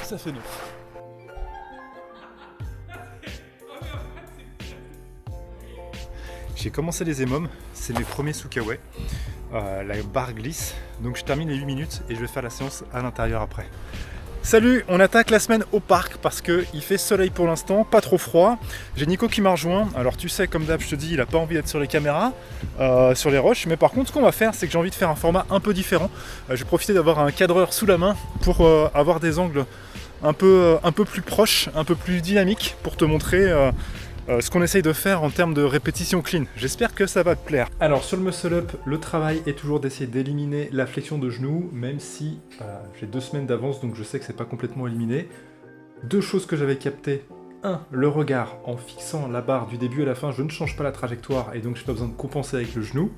Ça fait 9. J'ai commencé les EMOM, c'est mes premiers Sukawe. La barre glisse, donc je termine les 8 minutes et je vais faire la séance à l'intérieur après. Salut, on attaque la semaine au parc parce qu'il fait soleil pour l'instant, pas trop froid. J'ai Nico qui m'a rejoint, alors tu sais, comme d'hab, je te dis, il a pas envie d'être sur les caméras, sur les roches, mais par contre, ce qu'on va faire, c'est que j'ai envie de faire un format un peu différent. Je vais profiter d'avoir un cadreur sous la main pour avoir des angles un peu plus proches, un peu plus dynamiques, pour te montrer ce qu'on essaye de faire en termes de répétition clean. J'espère que ça va te plaire. Alors sur le muscle up, le travail est toujours d'essayer d'éliminer la flexion de genou, même si j'ai 2 semaines d'avance, donc je sais que c'est pas complètement éliminé. 2 choses que j'avais captées. 1. Le regard. En fixant la barre du début à la fin, je ne change pas la trajectoire et donc j'ai pas besoin de compenser avec le genou.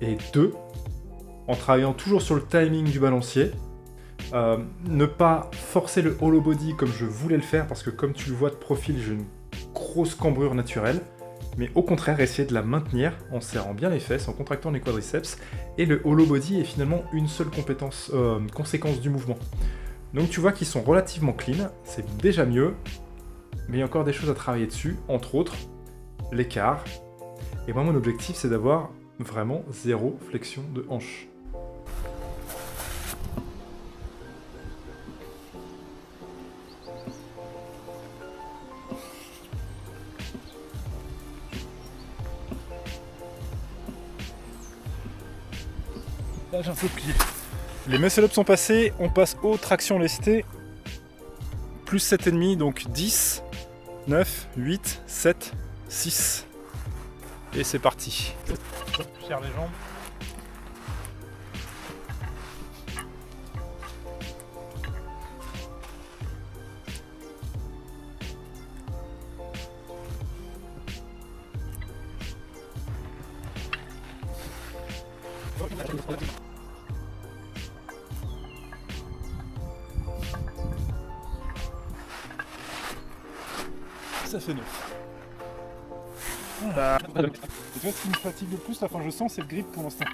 Et 2. En travaillant toujours sur le timing du balancier. Ne pas forcer le hollow body comme je voulais le faire, parce que comme tu le vois de profil, j'ai une grosse cambrure naturelle, mais au contraire essayer de la maintenir en serrant bien les fesses, en contractant les quadriceps, et le hollow body est finalement une seule conséquence du mouvement. Donc tu vois qu'ils sont relativement clean, c'est déjà mieux, mais il y a encore des choses à travailler dessus, entre autres l'écart, et moi mon objectif c'est d'avoir vraiment 0 flexion de hanche. Là j'ai un peu plié. Les muscle-ups sont passés, on passe aux tractions lestées. Plus 7,5, donc 10, 9, 8, 7, 6. Et c'est parti. Je serre les jambes. Ça fait 9. Voilà. Et tu vois, ce qui me fatigue le plus, enfin je sens, c'est le grip pour l'instant.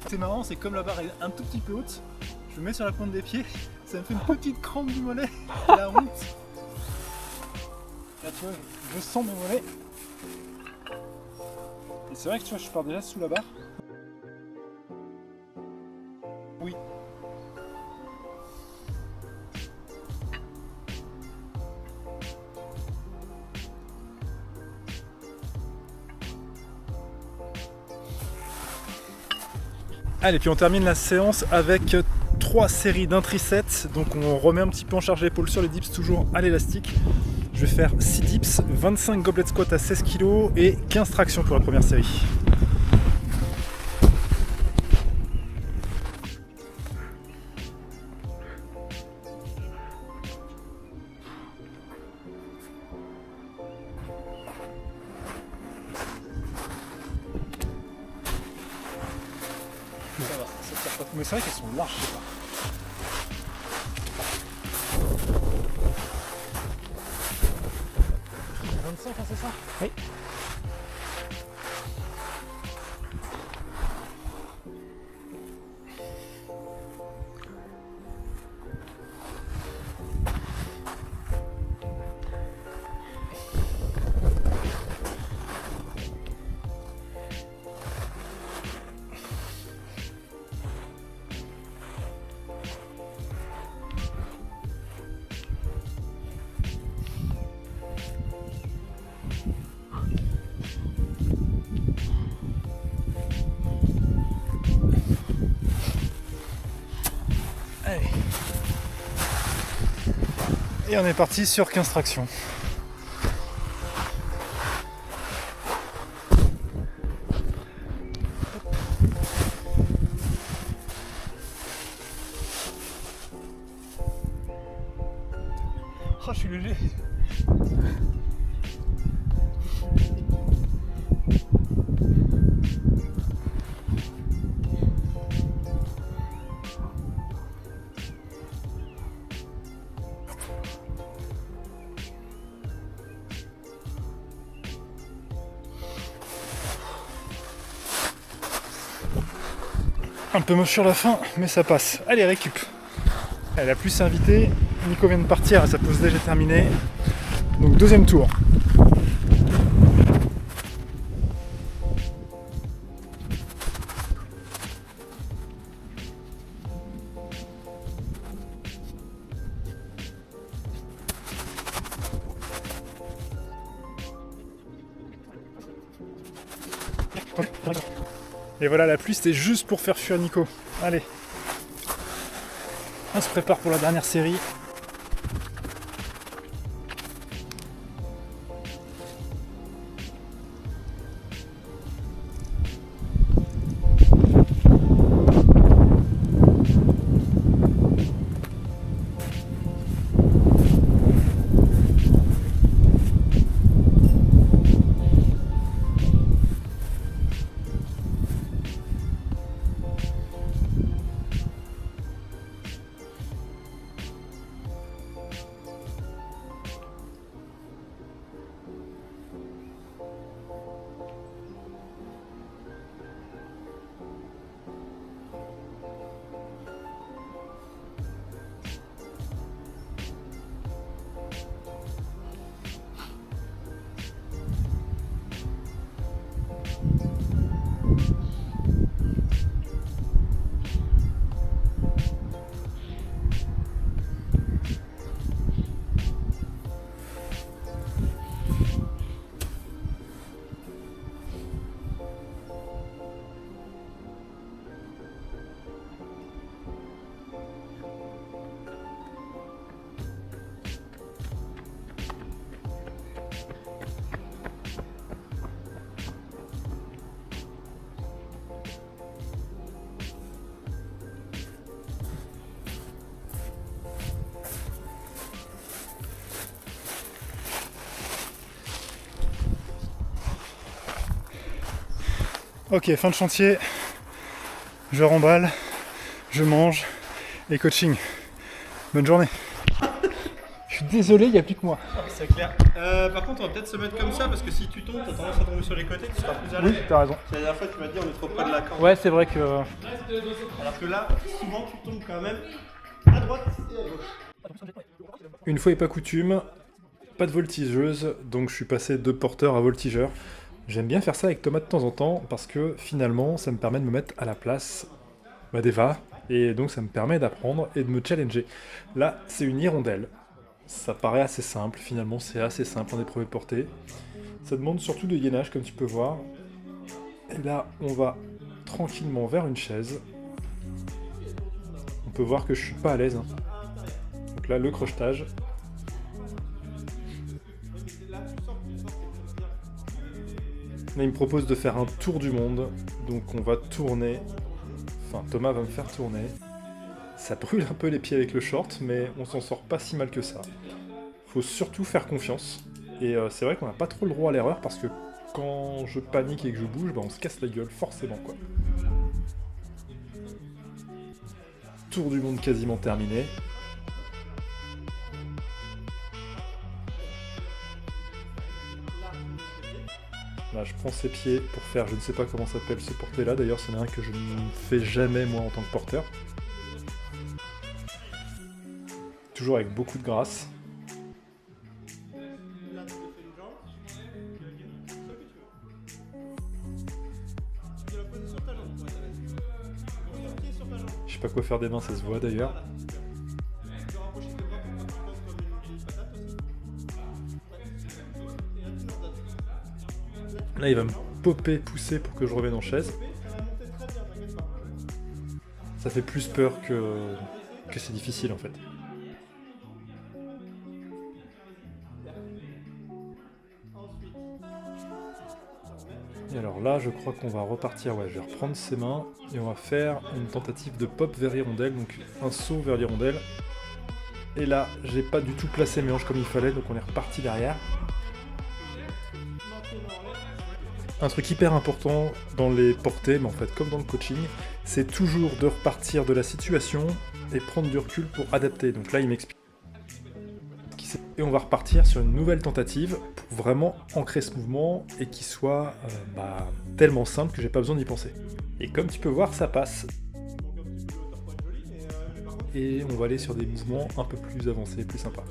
C'est marrant, c'est comme la barre est un tout petit peu haute, je me mets sur la pointe des pieds, ça me fait une petite crampe du mollet, la honte. Là tu vois, je sens mes mollets. Et c'est vrai que tu vois, je pars déjà sous la barre. Oui. Allez, puis on termine la séance avec 3 séries d'un triceps. Donc on remet un petit peu en charge l'épaule sur les dips, toujours à l'élastique. Je vais faire 6 dips, 25 goblet squat à 16 kg et 15 tractions pour la première série. Ça va, ça tire pas. Mais c'est vrai qu'elles sont larges, je sais pas. C'est ça? Oui. Allez. Et on est parti sur 15 tractions. Oh, je suis léger. Un peu moche sur la fin, mais ça passe. Allez, récup. Elle a plus invité. Nico vient de partir, sa pause déjà terminée. Donc deuxième tour. Et voilà, la pluie c'était juste pour faire fuir Nico. Allez. On se prépare pour la dernière série. Ok, fin de chantier, je remballe, je mange et coaching. Bonne journée. Je suis désolé, il n'y a plus que moi. C'est clair. Par contre, on va peut-être se mettre comme ça parce que si tu tombes, t'as tendance à tomber sur les côtés, tu seras plus à l'aise. Oui, t'as raison. La dernière fois, tu m'as dit on est trop près de la corde. Ouais, c'est vrai que... Alors que là, souvent, tu tombes quand même à droite et à gauche. Une fois et pas coutume, pas de voltigeuse, donc je suis passé de porteur à voltigeur. J'aime bien faire ça avec Thomas de temps en temps parce que finalement ça me permet de me mettre à la place d'Eva et donc ça me permet d'apprendre et de me challenger. Là c'est une hirondelle, ça paraît assez simple, finalement c'est assez simple en épreuve de portée. Ça demande surtout de gainage comme tu peux voir. Et là on va tranquillement vers une chaise. On peut voir que je suis pas à l'aise. Donc là le crochetage. Là, il me propose de faire un tour du monde, donc on va tourner, enfin Thomas va me faire tourner. Ça brûle un peu les pieds avec le short, mais on s'en sort pas si mal que ça. Faut surtout faire confiance, et c'est vrai qu'on n'a pas trop le droit à l'erreur, parce que quand je panique et que je bouge, on se casse la gueule, forcément quoi. Tour du monde quasiment terminé. Là, je prends ses pieds pour faire, je ne sais pas comment s'appelle ce porté-là, d'ailleurs c'en est un que je ne fais jamais moi en tant que porteur. Toujours avec beaucoup de grâce. Je sais pas quoi faire des mains, ça se voit d'ailleurs. Là, il va me popper, pousser pour que je revienne en chaise. Ça fait plus peur que c'est difficile en fait. Et alors là, je crois qu'on va repartir, ouais, je vais reprendre ses mains et on va faire une tentative de pop vers l'hirondelle, donc un saut vers l'hirondelle. Et là, j'ai pas du tout placé mes hanches comme il fallait, donc on est reparti derrière. Un truc hyper important dans les portées, mais en fait comme dans le coaching, c'est toujours de repartir de la situation et prendre du recul pour adapter. Donc là, il m'explique. Et on va repartir sur une nouvelle tentative pour vraiment ancrer ce mouvement et qu'il soit tellement simple que j'ai pas besoin d'y penser. Et comme tu peux voir, ça passe. Et on va aller sur des mouvements un peu plus avancés, plus sympas.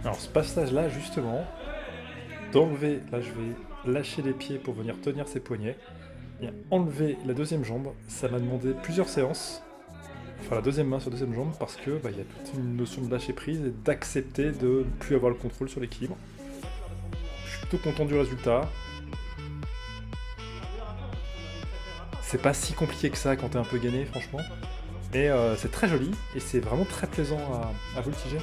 Alors ce passage-là, justement, d'enlever, là je vais lâcher les pieds pour venir tenir ses poignets, et enlever la deuxième jambe, ça m'a demandé plusieurs séances, enfin la deuxième main sur la deuxième jambe, parce que y a toute une notion de lâcher prise et d'accepter de ne plus avoir le contrôle sur l'équilibre. Je suis plutôt content du résultat. C'est pas si compliqué que ça quand t'es un peu gainé, franchement. Et c'est très joli, et c'est vraiment très plaisant à voltiger.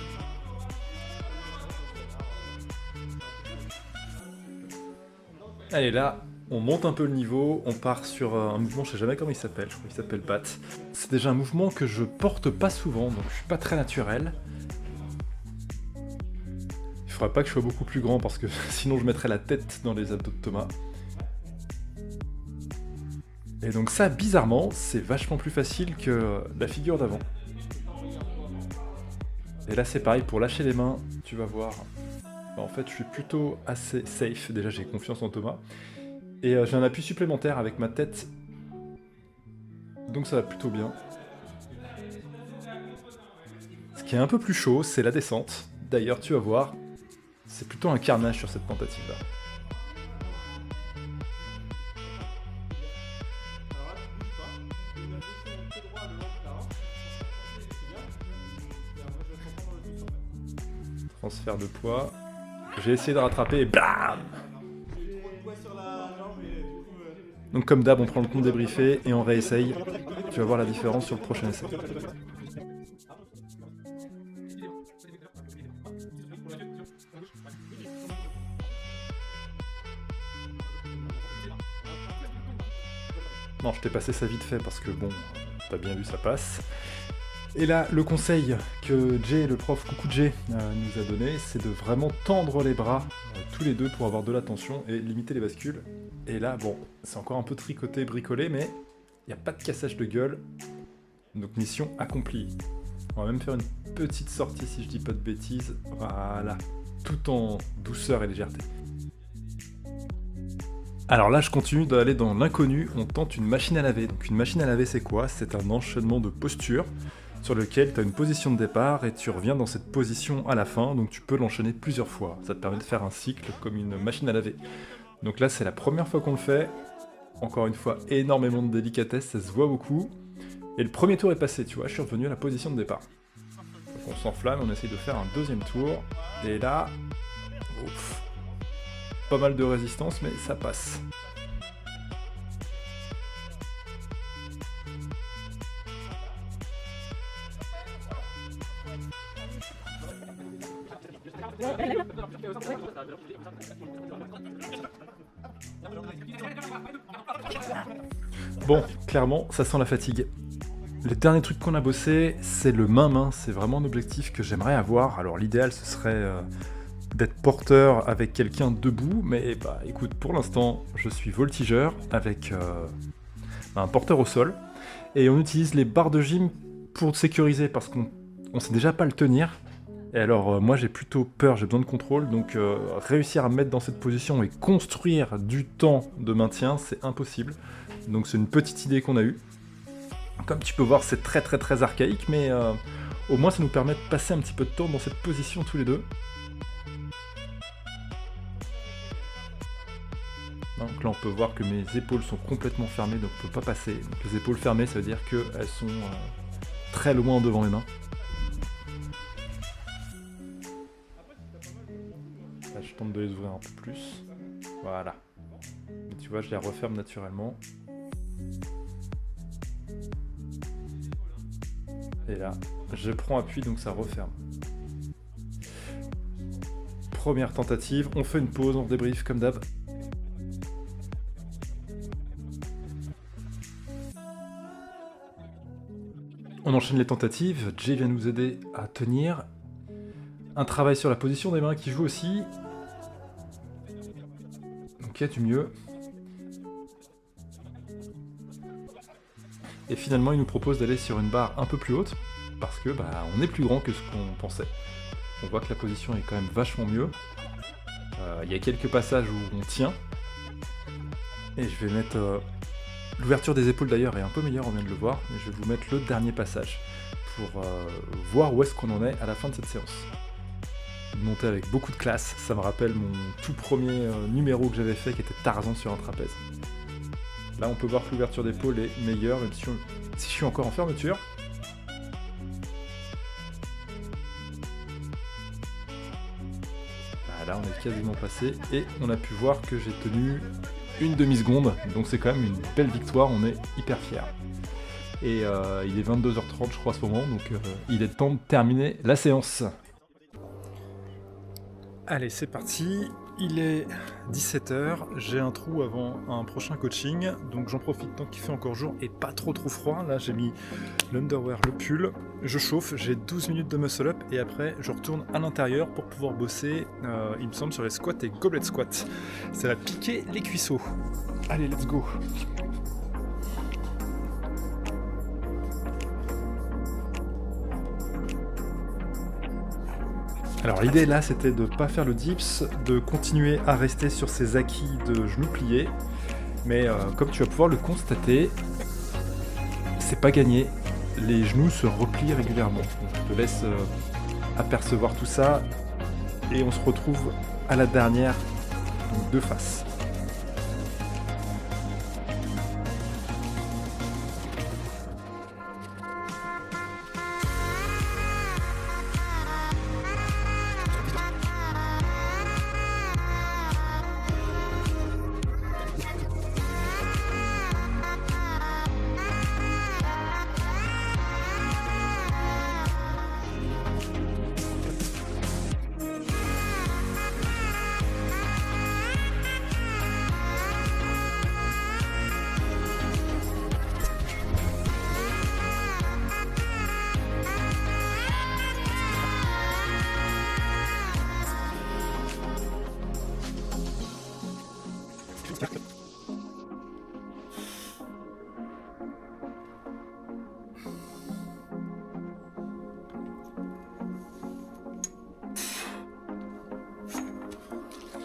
Allez, là, on monte un peu le niveau, on part sur un mouvement, je sais jamais comment il s'appelle, je crois qu'il s'appelle bat. C'est déjà un mouvement que je porte pas souvent, donc je suis pas très naturel. Il faudrait pas que je sois beaucoup plus grand parce que sinon je mettrais la tête dans les abdos de Thomas. Et donc ça, bizarrement, c'est vachement plus facile que la figure d'avant. Et là c'est pareil, pour lâcher les mains, tu vas voir. En fait, je suis plutôt assez safe, déjà j'ai confiance en Thomas. Et j'ai un appui supplémentaire avec ma tête. Donc ça va plutôt bien. Ce qui est un peu plus chaud, c'est la descente. D'ailleurs, tu vas voir, c'est plutôt un carnage sur cette tentative-là. Transfert de poids. J'ai essayé de rattraper et BAM! Donc comme d'hab, on prend le compte débriefé et on réessaye. Tu vas voir la différence sur le prochain essai. Non, je t'ai passé ça vite fait parce que bon, t'as bien vu, ça passe. Et là, le conseil que Jay, le prof, coucou Jay, nous a donné, c'est de vraiment tendre les bras tous les deux pour avoir de la tension et limiter les bascules. Et là, bon, c'est encore un peu tricoté, bricolé, mais il n'y a pas de cassage de gueule. Donc mission accomplie. On va même faire une petite sortie si je dis pas de bêtises. Voilà, tout en douceur et légèreté. Alors là, je continue d'aller dans l'inconnu, on tente une machine à laver. Donc une machine à laver, c'est quoi? C'est un enchaînement de postures sur lequel tu as une position de départ et tu reviens dans cette position à la fin, donc tu peux l'enchaîner plusieurs fois. Ça te permet de faire un cycle comme une machine à laver. Donc là, c'est la première fois qu'on le fait. Encore une fois, énormément de délicatesse, ça se voit beaucoup. Et le premier tour est passé, tu vois, je suis revenu à la position de départ. Donc on s'enflamme, on essaye de faire un deuxième tour. Et là, ouf, pas mal de résistance, mais ça passe. Bon, clairement, ça sent la fatigue. Le dernier truc qu'on a bossé, c'est le main-main. C'est vraiment un objectif que j'aimerais avoir. Alors l'idéal, ce serait d'être porteur avec quelqu'un debout. Mais bah écoute, pour l'instant, je suis voltigeur avec un porteur au sol. Et on utilise les barres de gym pour sécuriser parce qu'on sait déjà pas le tenir. Et alors moi j'ai plutôt peur, j'ai besoin de contrôle, donc réussir à me mettre dans cette position et construire du temps de maintien, c'est impossible. Donc c'est une petite idée qu'on a eue. Comme tu peux voir, c'est très archaïque, mais au moins ça nous permet de passer un petit peu de temps dans cette position tous les deux. Donc là on peut voir que mes épaules sont complètement fermées, donc on ne peut pas passer. Donc les épaules fermées, ça veut dire qu'elles sont très loin devant mes mains. Là, je tente de les ouvrir un peu plus. Voilà. Et tu vois, je les referme naturellement. Et là, je prends appui, donc ça referme. Première tentative, on fait une pause, on débrief comme d'hab. On enchaîne les tentatives, Jay vient nous aider à tenir. Un travail sur la position des mains qui joue aussi. Donc il y a du mieux. Et finalement, il nous propose d'aller sur une barre un peu plus haute, parce que on est plus grand que ce qu'on pensait. On voit que la position est quand même vachement mieux. Il y a quelques passages où on tient. Et je vais mettre... l'ouverture des épaules d'ailleurs est un peu meilleure, on vient de le voir, mais je vais vous mettre le dernier passage pour voir où est-ce qu'on en est à la fin de cette séance. Monté avec beaucoup de classe, ça me rappelle mon tout premier numéro que j'avais fait qui était Tarzan sur un trapèze. Là on peut voir que l'ouverture d'épaule est meilleure, même si je suis encore en fermeture. Là on est quasiment passé et on a pu voir que j'ai tenu une demi-seconde, donc c'est quand même une belle victoire, on est hyper fiers. Et il est 22h30 je crois à ce moment, donc il est temps de terminer la séance. Allez, c'est parti, il est 17h, j'ai un trou avant un prochain coaching, donc j'en profite tant qu'il fait encore jour et pas trop froid. Là j'ai mis l'underwear, le pull, je chauffe, j'ai 12 minutes de muscle up et après je retourne à l'intérieur pour pouvoir bosser, il me semble, sur les squats et goblet squats. Ça va piquer les cuisseaux. Allez, let's go. Alors l'idée là c'était de ne pas faire le dips, de continuer à rester sur ces acquis de genoux pliés, mais comme tu vas pouvoir le constater, c'est pas gagné, les genoux se replient régulièrement. Donc, je te laisse apercevoir tout ça et on se retrouve à la dernière, donc de face.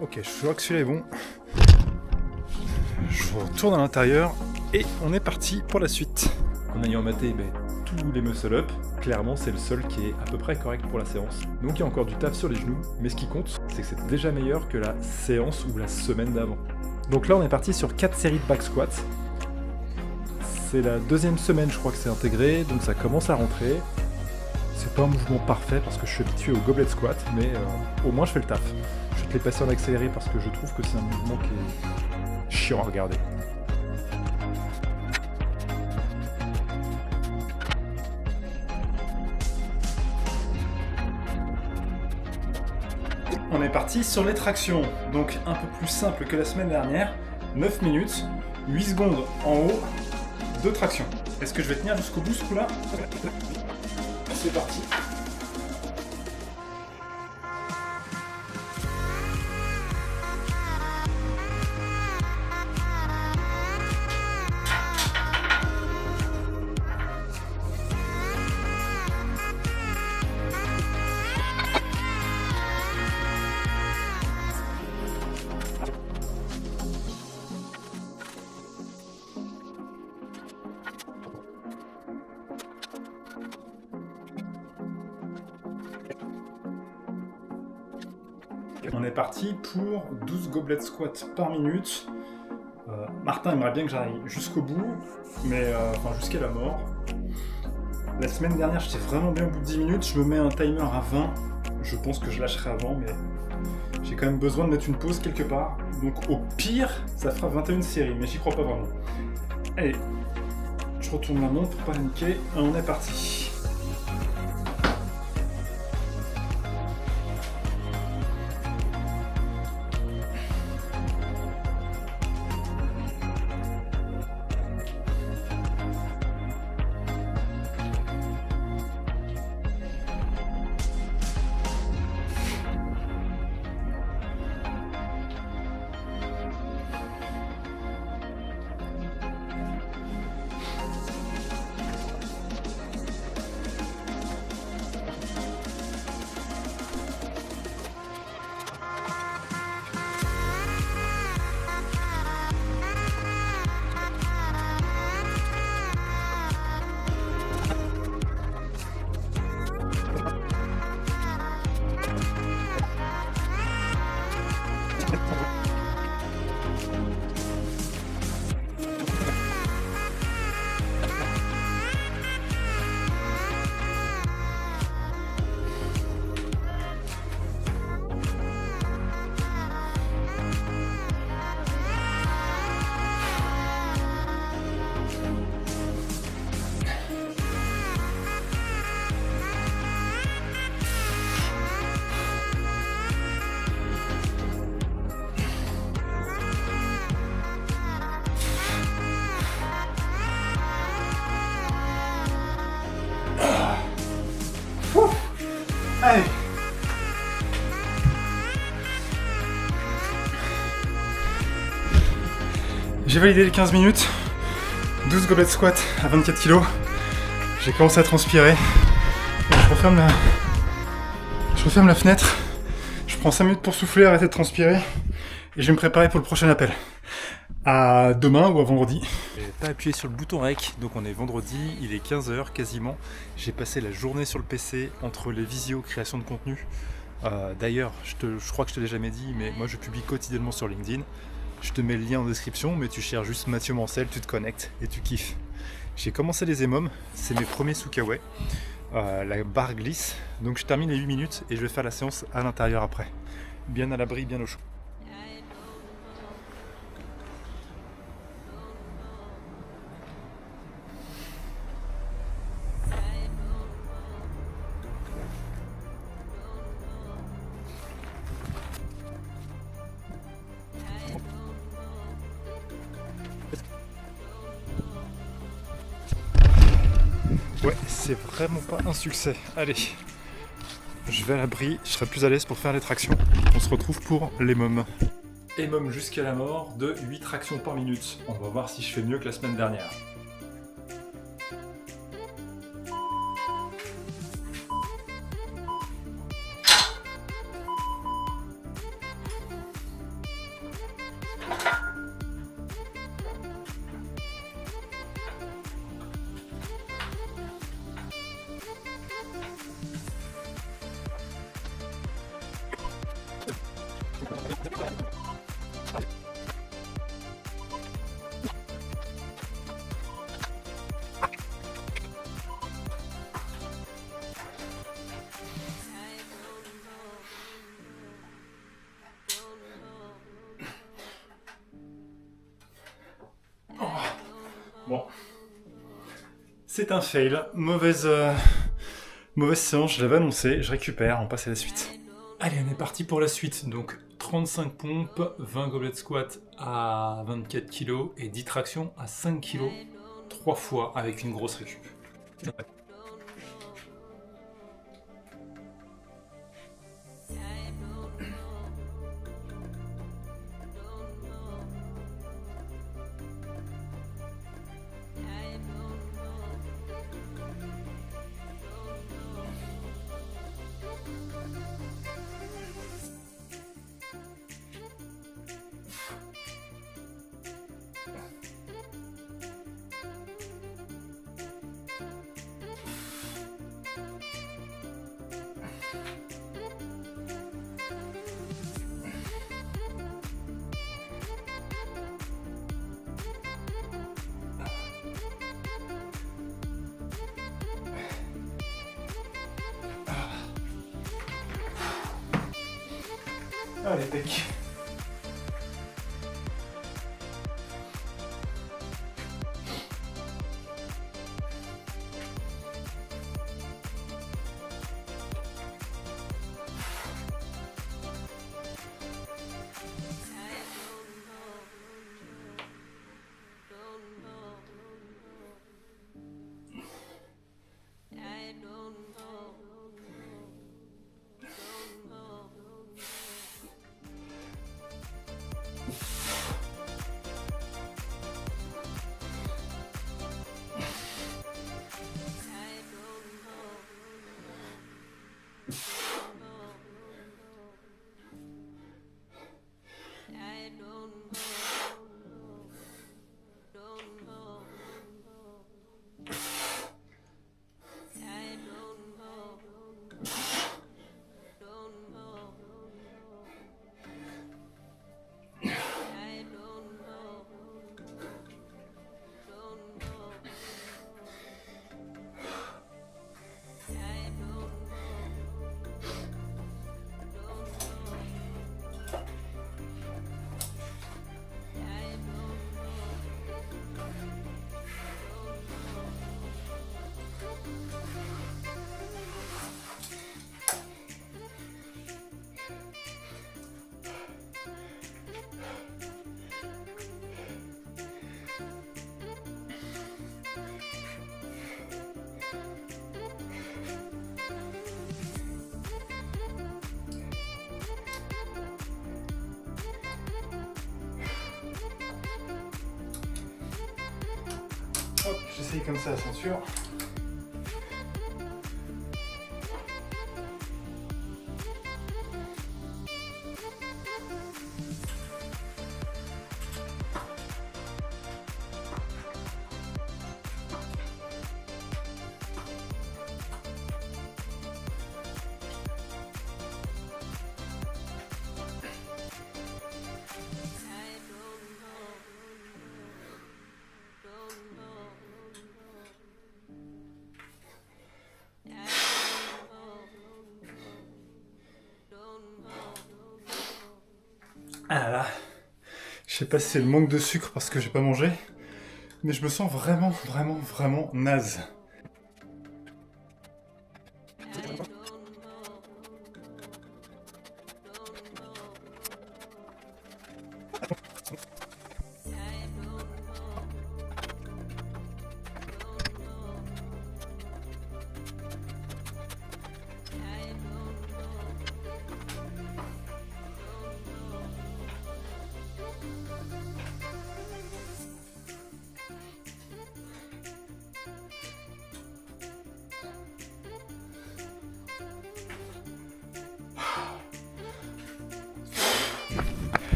Ok, je vois que celui-là est bon. Je retourne à l'intérieur et on est parti pour la suite. En ayant maté tous les muscle-up, clairement c'est le seul qui est à peu près correct pour la séance. Donc il y a encore du taf sur les genoux, mais ce qui compte, c'est que c'est déjà meilleur que la séance ou la semaine d'avant. Donc là on est parti sur 4 séries de back squats. C'est la deuxième semaine je crois que c'est intégré, donc ça commence à rentrer. C'est pas un mouvement parfait parce que je suis habitué au goblet squat, mais au moins je fais le taf. Je vais te les passer en accéléré parce que je trouve que c'est un mouvement qui est chiant à regarder. On est parti sur les tractions, donc un peu plus simple que la semaine dernière. 9 minutes, 8 secondes en haut, 2 tractions. Est-ce que je vais tenir jusqu'au bout ce coup-là ? C'est parti. On est parti pour 12 goblet squats par minute. Martin aimerait bien que j'arrive jusqu'au bout, mais jusqu'à la mort. La semaine dernière, j'étais vraiment bien au bout de 10 minutes. Je me mets un timer à 20. Je pense que je lâcherai avant, mais j'ai quand même besoin de mettre une pause quelque part. Donc au pire, ça fera 21 séries, mais j'y crois pas vraiment. Allez, je retourne la montre pour pas paniquer. On est parti. Allez. J'ai validé les 15 minutes, 12 goblet squat à 24 kg. J'ai commencé à transpirer. Je referme la fenêtre. Je prends 5 minutes pour souffler, arrêter de transpirer. Et je vais me préparer pour le prochain appel. À demain ou à vendredi. J'ai pas appuyé sur le bouton REC, donc on est vendredi, il est 15h quasiment. J'ai passé la journée sur le PC entre les visios, création de contenu. D'ailleurs, je crois que je te l'ai jamais dit, mais moi je publie quotidiennement sur LinkedIn. Je te mets le lien en description, mais tu cherches juste Mathieu Mancel, tu te connectes et tu kiffes. J'ai commencé les EMOM, c'est mes premiers Sukaway. La barre glisse, donc je termine les 8 minutes et je vais faire la séance à l'intérieur après. Bien à l'abri, bien au chaud. Ouais, c'est vraiment pas un succès. Allez, je vais à l'abri, je serai plus à l'aise pour faire les tractions. On se retrouve pour les mômes. EMOM jusqu'à la mort de 8 tractions par minute. On va voir si je fais mieux que la semaine dernière. Bon, c'est un fail, mauvaise séance, je l'avais annoncé, je récupère, on passe à la suite. Allez, on est parti pour la suite, donc 35 pompes, 20 goblet squat à 24 kg et 10 tractions à 5 kg, 3 fois avec une grosse récup. Allez, pec. Hop, j'essaye comme ça la ceinture. Ah là, je sais pas si c'est le manque de sucre parce que j'ai pas mangé, mais je me sens vraiment naze.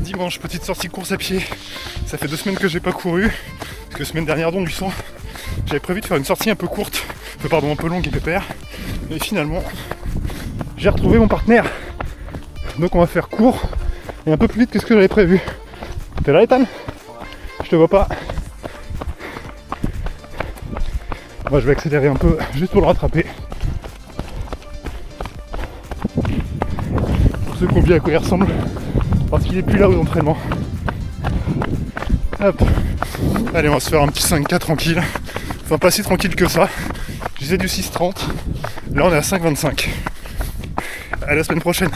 Dimanche, petite sortie course à pied. Ça fait 2 semaines que j'ai pas couru, parce que semaine dernière, don du sang, j'avais prévu de faire une sortie un peu courte, un peu longue et pépère, mais finalement, j'ai retrouvé mon partenaire. Donc on va faire court et un peu plus vite que ce que j'avais prévu. T'es là, Ethan? Je te vois pas. Moi, je vais accélérer un peu juste pour le rattraper. Pour ceux qui ont vu à quoi il ressemble, parce qu'il est plus là aux entraînements. Hop. Allez, on va se faire un petit 5K tranquille. Enfin, pas si tranquille que ça. Je disais du 6,30. Là, on est à 5,25. À la semaine prochaine.